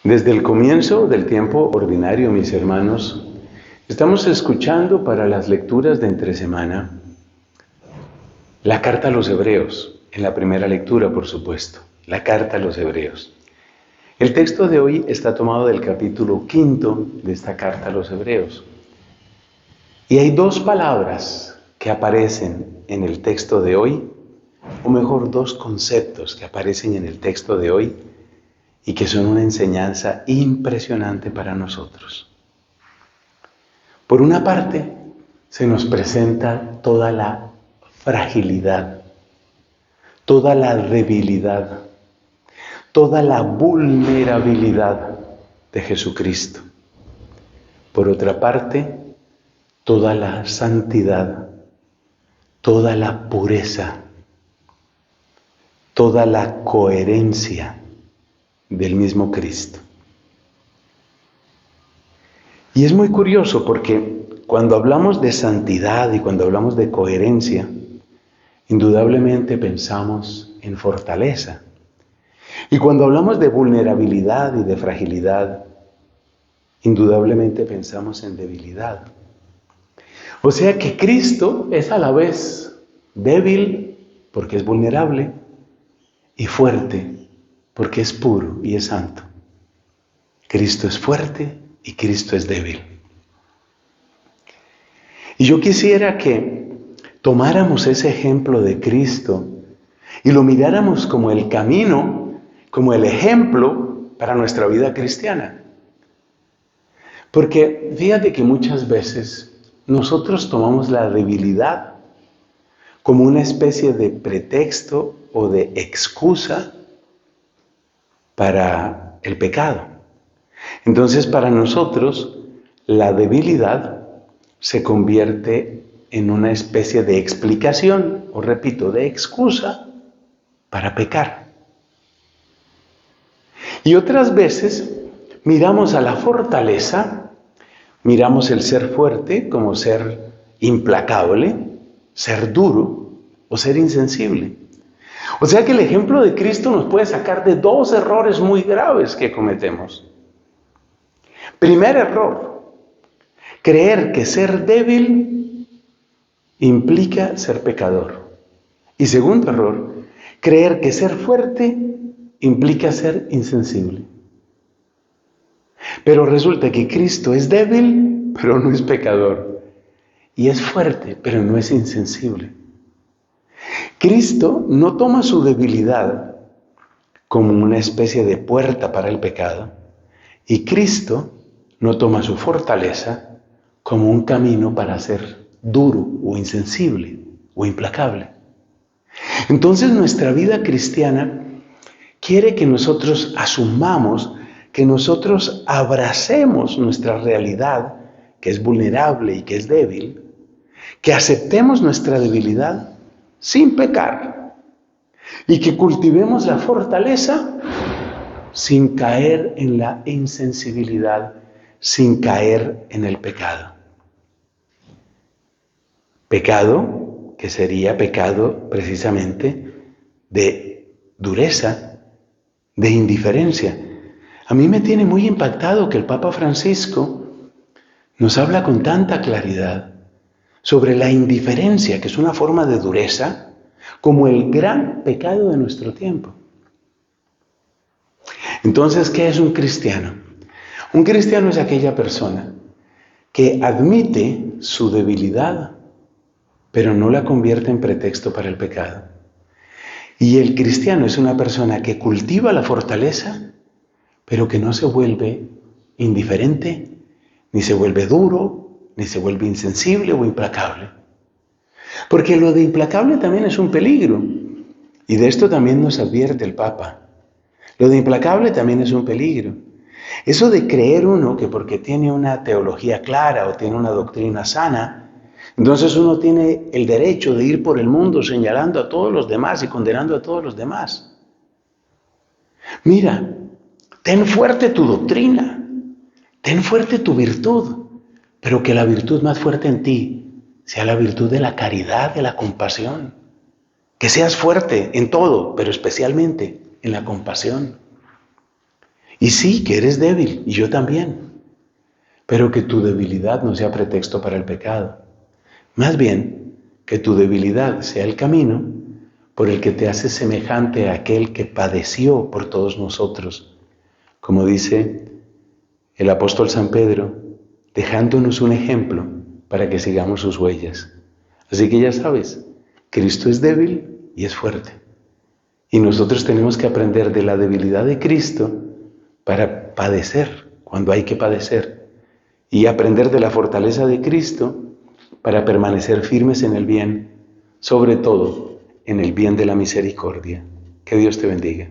Desde el comienzo del tiempo ordinario, mis hermanos, estamos escuchando para las lecturas de entre semana la carta a los Hebreos, en la primera lectura, por supuesto, la carta a los Hebreos. El texto de hoy está tomado del capítulo 5 de esta carta a los Hebreos. Y hay dos palabras que aparecen en el texto de hoy, o mejor, dos conceptos que aparecen en el texto de hoy y que son una enseñanza impresionante para nosotros. Por una parte, se nos presenta toda la fragilidad, toda la debilidad, toda la vulnerabilidad de Jesucristo. Por otra parte, toda la santidad, toda la pureza, toda la coherencia del mismo Cristo. Y es muy curioso porque cuando hablamos de santidad y cuando hablamos de coherencia, indudablemente pensamos en fortaleza. Y cuando hablamos de vulnerabilidad y de fragilidad, indudablemente pensamos en debilidad. O sea que Cristo es a la vez débil porque es vulnerable y fuerte porque es puro y es santo. Cristo es fuerte y Cristo es débil. Y yo quisiera que tomáramos ese ejemplo de Cristo y lo miráramos como el camino, como el ejemplo para nuestra vida cristiana. Porque fíjate que muchas veces nosotros tomamos la debilidad como una especie de pretexto o de excusa para el pecado. Entonces, para nosotros, la debilidad se convierte en una especie de explicación, o repito, de excusa para pecar. Y otras veces miramos a la fortaleza, miramos el ser fuerte como ser implacable, ser duro o ser insensible. O sea que el ejemplo de Cristo nos puede sacar de dos errores muy graves que cometemos. Primer error, creer que ser débil implica ser pecador. Y segundo error, creer que ser fuerte implica ser insensible. Pero resulta que Cristo es débil, pero no es pecador. Y es fuerte, pero no es insensible. Cristo no toma su debilidad como una especie de puerta para el pecado. Y Cristo no toma su fortaleza como un camino para ser duro o insensible o implacable. Entonces nuestra vida cristiana quiere que nosotros asumamos, que nosotros abracemos nuestra realidad, que es vulnerable y que es débil, que aceptemos nuestra debilidad sin pecar y que cultivemos la fortaleza sin caer en la insensibilidad, sin caer en el pecado. Pecado que sería pecado precisamente de dureza, de indiferencia. A mí me tiene muy impactado que el Papa Francisco nos habla con tanta claridad sobre la indiferencia, que es una forma de dureza, como el gran pecado de nuestro tiempo. Entonces, ¿qué es un cristiano? Un cristiano es aquella persona que admite su debilidad, pero no la convierte en pretexto para el pecado. Y el cristiano es una persona que cultiva la fortaleza, pero que no se vuelve indiferente, ni se vuelve duro, ni se vuelve insensible o implacable. Porque lo de implacable también es un peligro. Y de esto también nos advierte el Papa. Lo de implacable también es un peligro. Eso de creer uno que porque tiene una teología clara o tiene una doctrina sana, entonces uno tiene el derecho de ir por el mundo señalando a todos los demás y condenando a todos los demás. Mira, ten fuerte tu doctrina, ten fuerte tu virtud, pero que la virtud más fuerte en ti sea la virtud de la caridad, de la compasión. Que seas fuerte en todo, pero especialmente en la compasión. Y sí, que eres débil, y yo también. Pero que tu debilidad no sea pretexto para el pecado. Más bien, que tu debilidad sea el camino por el que te haces semejante a aquel que padeció por todos nosotros. Como dice el apóstol San Pedro, dejándonos un ejemplo para que sigamos sus huellas. Así que ya sabes, Cristo es débil y es fuerte. Y nosotros tenemos que aprender de la debilidad de Cristo para padecer cuando hay que padecer. Y aprender de la fortaleza de Cristo para permanecer firmes en el bien, sobre todo en el bien de la misericordia. Que Dios te bendiga.